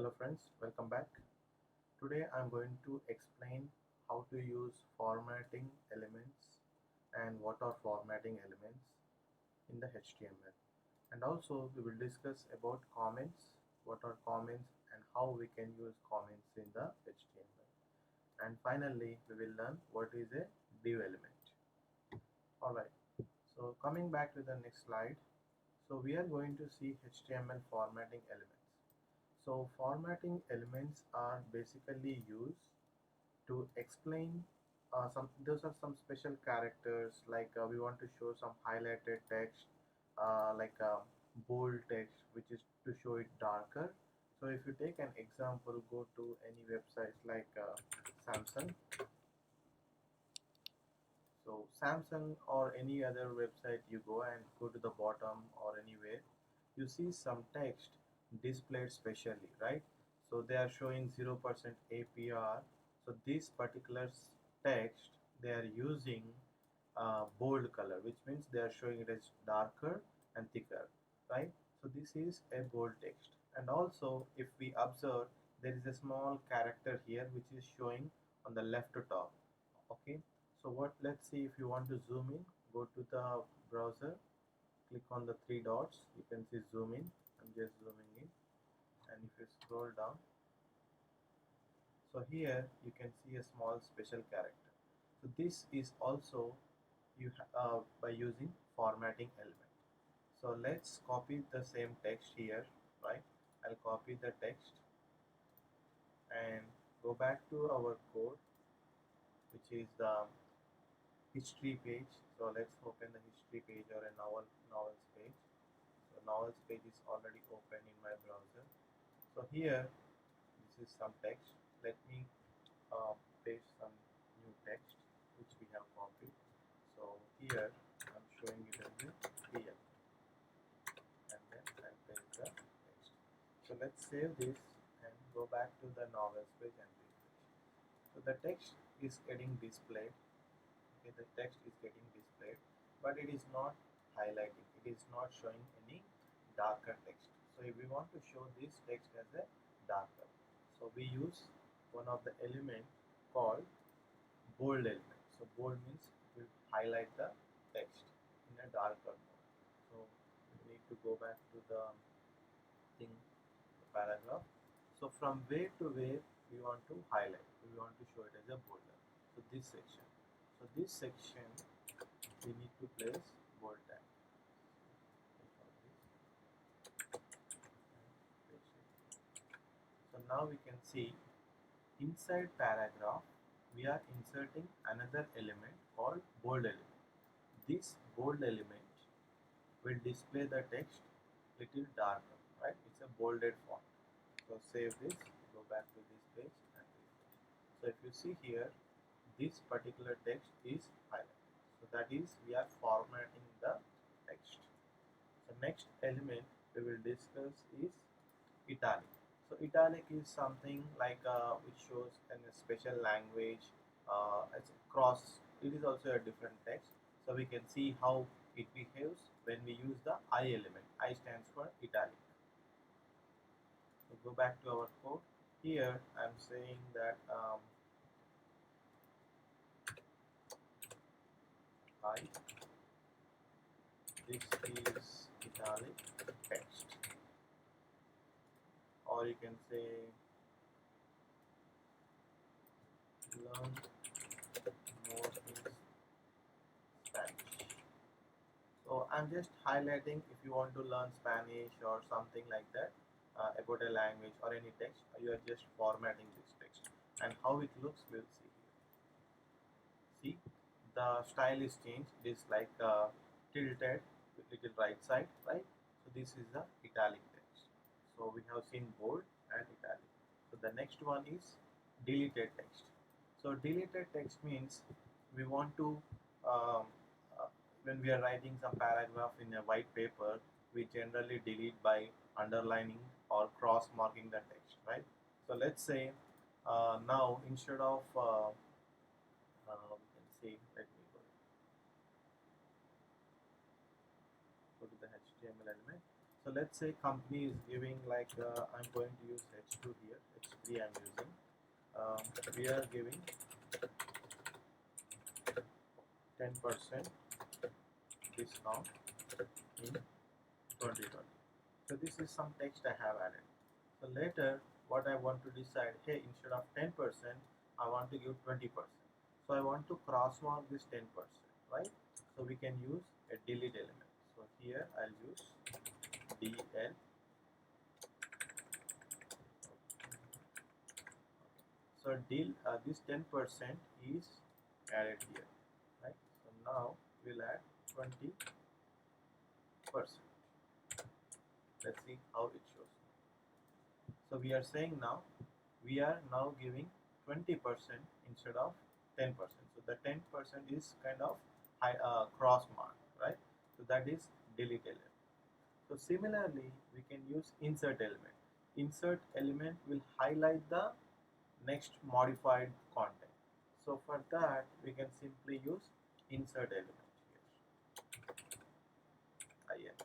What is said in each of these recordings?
Hello friends, welcome back. Today I'm going to explain how to use formatting elements and what are formatting elements in the HTML. And also we will discuss about comments, what are comments and how we can use comments in the HTML. And finally we will learn what is a div element. Alright, so coming back to the next slide. So we are going to see HTML formatting elements. So formatting elements are basically used to explain those are some special characters, like we want to show some highlighted text, like bold text which is to show it darker. So if you take an example, go to any websites like Samsung. So Samsung or any other website, you go and go to the bottom or anywhere, you see some text displayed specially, right? So they are showing 0% APR. So this particular text they are using bold color, which means they are showing it as darker and thicker, right? So this is a bold text. And also if we observe, there is a small character here which is showing on the left top. Okay, so let's see, if you want to zoom in, go to the browser, click on the three dots, you can see zoom in. I'm just zooming in, and if you scroll down, so here you can see a small special character. So this is also by using formatting element. So let's copy the same text here, right? I'll copy the text and go back to our code, which is the history page. So let's open the history page or a novels page. So novels page is already open in my browser. So here this is some text. Let me paste some new text which we have copied. So here I'm showing it as a PL, and then I'll paste the text. So let's save this and go back to the novels page and refresh. So the text is getting displayed. Okay, the text is getting displayed, but it is not highlighting, it is not showing any darker text. So if we want to show this text as a darker, so we use one of the element called bold element. So bold means it will highlight the text in a darker mode. So we need to go back to the thing, the paragraph. So from where to where we want to highlight, we want to show it as a bolder. So this section, we need to place bold tag. So now we can see inside paragraph we are inserting another element called bold element. This bold element will display the text little darker, right? It's a bolded font. So save this, go back to this page and refresh. So if you see here, this particular text is highlighted. So that is, we are formatting the text. So next element we will discuss is italic. So italic is something like which shows in a special language. It's cross. It is also a different text. So we can see how it behaves when we use the I element. I stands for italic. So go back to our code. Here I'm saying that I, this is italic text, or you can say learn more in Spanish. So I'm just highlighting, if you want to learn Spanish or something like that, about a language or any text, you are just formatting this text, and how it looks we'll see here. See, the style is changed. It is like tilted with little right side, right? So this is the italic text. So we have seen bold and italic. So the next one is deleted text. So deleted text means we want to um, uh, when we are writing some paragraph in a white paper, we generally delete by underlining or cross marking the text, right? So let's say now instead of we can say, let me go to the HTML element. So let's say company is giving like I'm going to use H2 here, H3 I'm using. We are giving 10% discount in 2020. So this is some text I have added. So later what I want to decide, hey, instead of 10% I want to give 20%. So I want to cross mark this 10%, right? So we can use a delete element. So here I'll use DL. So this 10% is added here, right? So now we'll add 20%. Let's see how it shows. So we are saying now we are now giving 20% instead of 10%. So the 10% is kind of cross mark, right? So that is delete element. So similarly, we can use insert element. Insert element will highlight the next modified content. So for that, we can simply use insert element here. INS.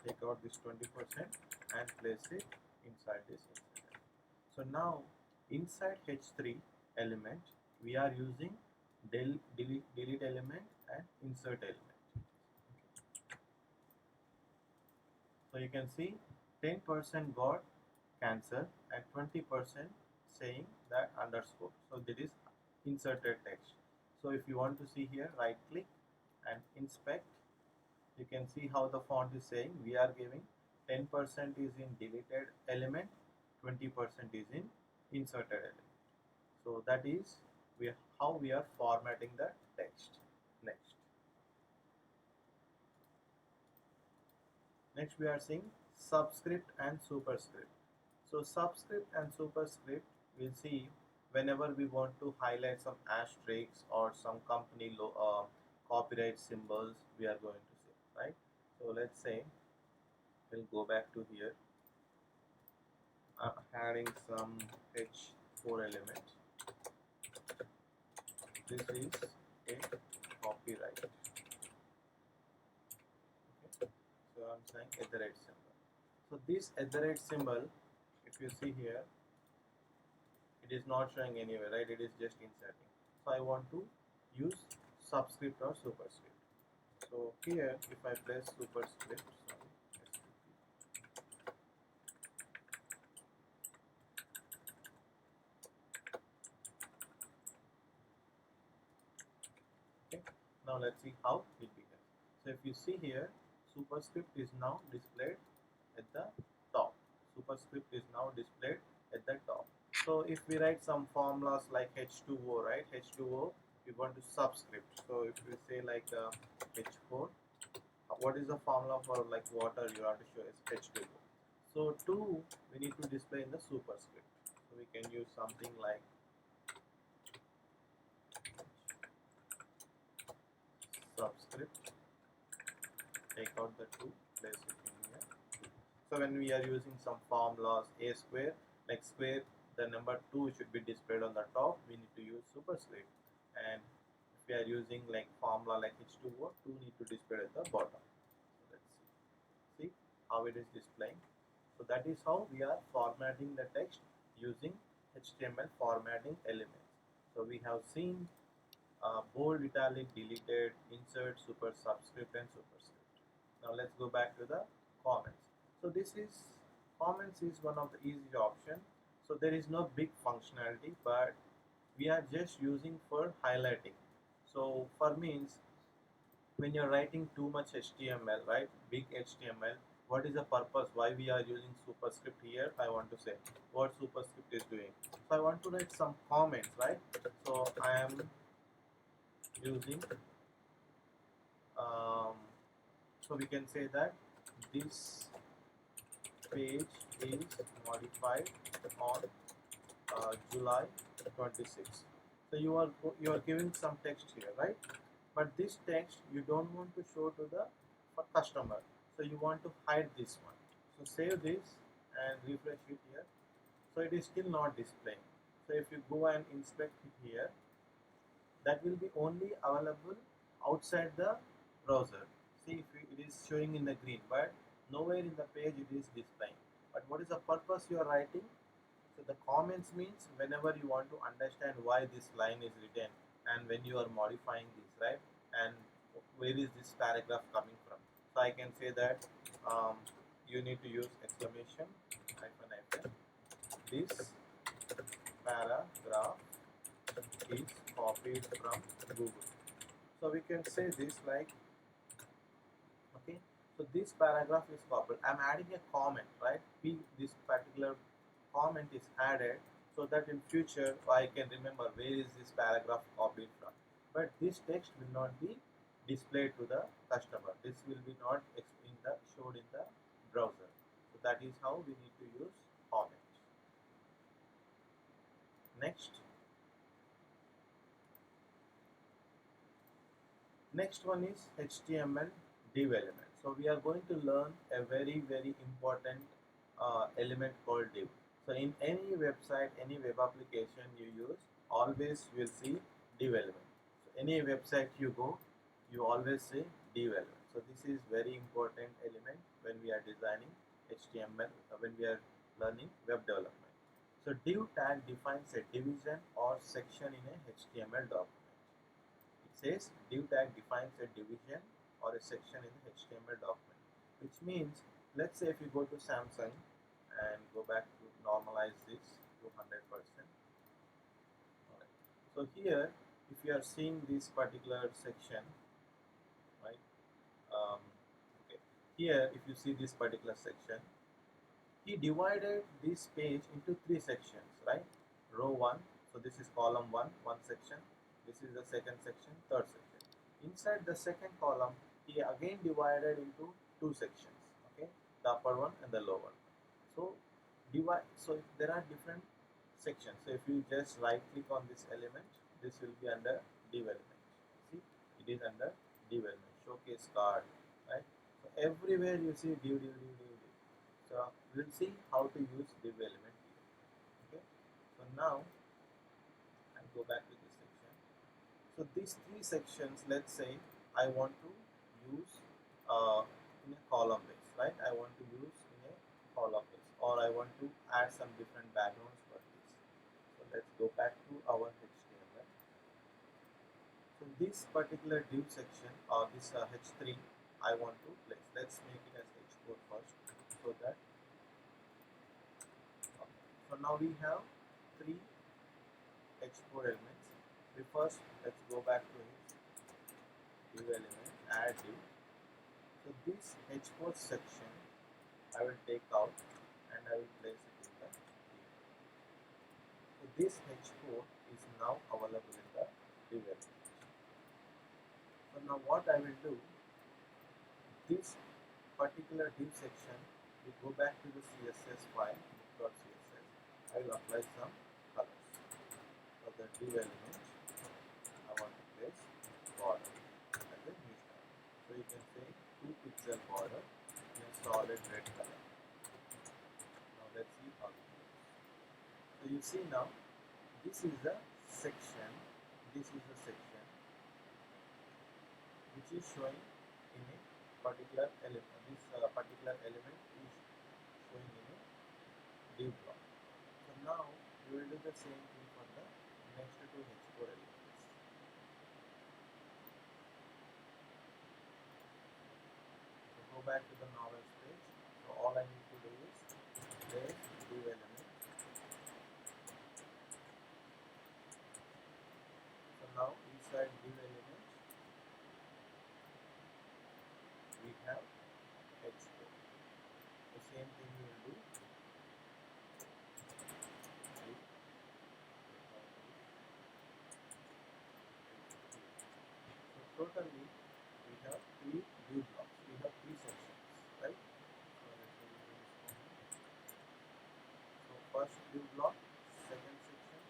Take out this 20% and place it inside this insert element. So now inside H3 element, we are using delete element and insert element. So you can see 10% got cancelled and 20% saying that underscore. So that is inserted text. So if you want to see here, right click and inspect. You can see how the font is saying we are giving 10% is in deleted element, 20% is in inserted element. So that is how we are formatting the text. Next we are seeing subscript and superscript. So subscript and superscript, we'll see whenever we want to highlight some asterisks or some company copyright symbols, we are going to say, right? So let's say we'll go back to here. I'm adding some H4 element. This is a copyright. Okay. So I'm saying @ symbol. So this @ symbol, if you see here, it is not showing anywhere, right? It is just inserting. So I want to use subscript or superscript. So here, if I place superscript, okay. Now let's see how it behaves. So if you see here, superscript is now displayed at the top. Superscript is now displayed at the top. So if we write some formulas like H2O, right? H2O, we want to subscript. So if we say like H4, what is the formula for like water you have to show is H2O. So 2 we need to display in the superscript. So we can use something like subscript, take out the 2, place it in here. So when we are using some formulas, a square, like square, the number 2 should be displayed on the top, we need to use superscript. And if we are using like formula like H2O, 2 need to display at the bottom. So let's see how it is displaying. So that is how we are formatting the text using HTML formatting elements. So we have seen bold, italic, deleted, insert, super, subscript and superscript. Now let's go back to the comments. So comments is one of the easy option. So there is no big functionality, but we are just using for highlighting. So for means when you're writing too much HTML, right, big HTML, what is the purpose why we are using superscript here? I want to say what superscript is doing. So I want to write some comments, right? So I am using so we can say that this page is modified on July 26. So you are giving some text here, right? But this text you don't want to show to the customer, so you want to hide this one. So save this and refresh it here. So it is still not displaying. So if you go and inspect it here, that will be only available outside the browser. See, if it is showing in the green, but nowhere in the page it is displaying. But what is the purpose you are writing? So the comments means whenever you want to understand why this line is written and when you are modifying this, right? And where is this paragraph coming from? So I can say that you need to use exclamation hyphen hyphen. This paragraph is copied from Google. So we can say this like, okay, so this paragraph is copied. I'm adding a comment, right? This particular comment is added so that in future I can remember where is this paragraph copied from. But this text will not be displayed to the customer. This will be not showed in the browser. So that is how we need to use comment. Next one is HTML div element. So we are going to learn a very important element called div. So in any website, any web application you use, always you will see div element. So any website you go, you always see div element. So this is very important element when we are designing HTML, when we are learning web development. So div tag defines a division or section in a HTML document. It says div tag defines a division or a section in the HTML document, which means, let's say if you go to Samsung and go back to normalize this to 100%. Alright. So here, if you are seeing this particular section, right? Okay. Here, if you see this particular section, he divided this page into 3 sections, right? Row 1, so this is column 1, one section. This is the second section, third section. Inside the second column, he again divided into 2 sections, okay? The upper one and the lower one. So there are different sections. So if you just right click on this element, this will be under div element. See, it is under div element, showcase card, right? So everywhere you see div. So we'll see how to use div element here. Okay. So now I'll go back to this section. So these 3 sections, let's say I want to use in a column base, right? I want to use in a column base, or I want to add some different backgrounds for this. So let's go back to our HTML. So this particular div section or this H3 I want to place. Let's make it as H4 first, so that so now we have 3 H4 elements. First, let's go back to his div element, add div. So this H4 section I will take out and I will place it in the div. So this H4 is now available in the div element. So now what I will do, this particular div section, we go back to the CSS file, .css. I will apply some colors. For the div element, I want to place border as a new style. So you can say 2 pixel border in a solid red color. Now let's see how it works. So you see now, this is the section, which is showing in a particular element. This particular element is showing in a div block. So now we will do the same thing for the next 2 H4 elements. So go back to the normal page. So all I need to do is place div element. So now inside div element we have H4. The same thing we will do. So totally we have 3 div blocks. We have 3 sections, right? So first div block, second section,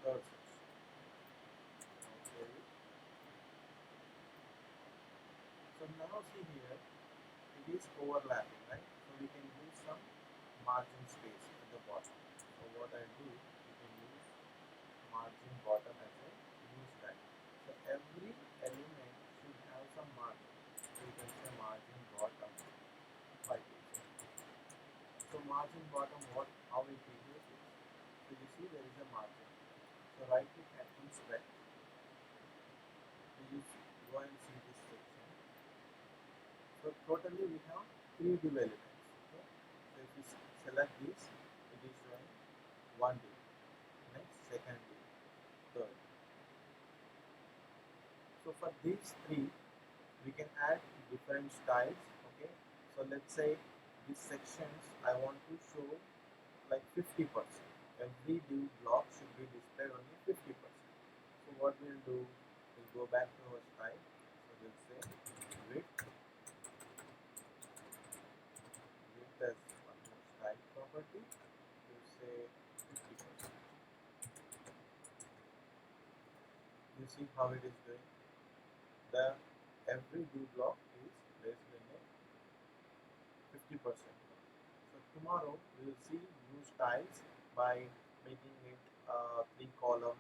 third section. Okay. So now see here, it is overlapping, right? So we can use some margin space at the bottom. So what I do, we can use margin bottom as a new style. So every element should have some margin. So you can say So margin bottom, how it behaves is, so you see there is a margin. So right click and inspect. So you go and see this section. So totally we have 3 div elements. Okay. So if you select this, it is showing one div, next second div, third. So for these three, we can add different styles. Okay. So let's say these sections I want to show like 50%. Every div block should be displayed only 50%. So what we'll do, we'll go back to our style. So we'll say width as one more style property. We'll say 50%. You see how it is doing. The every div block is placed in a 50%. So tomorrow we will see new styles by making it 3 column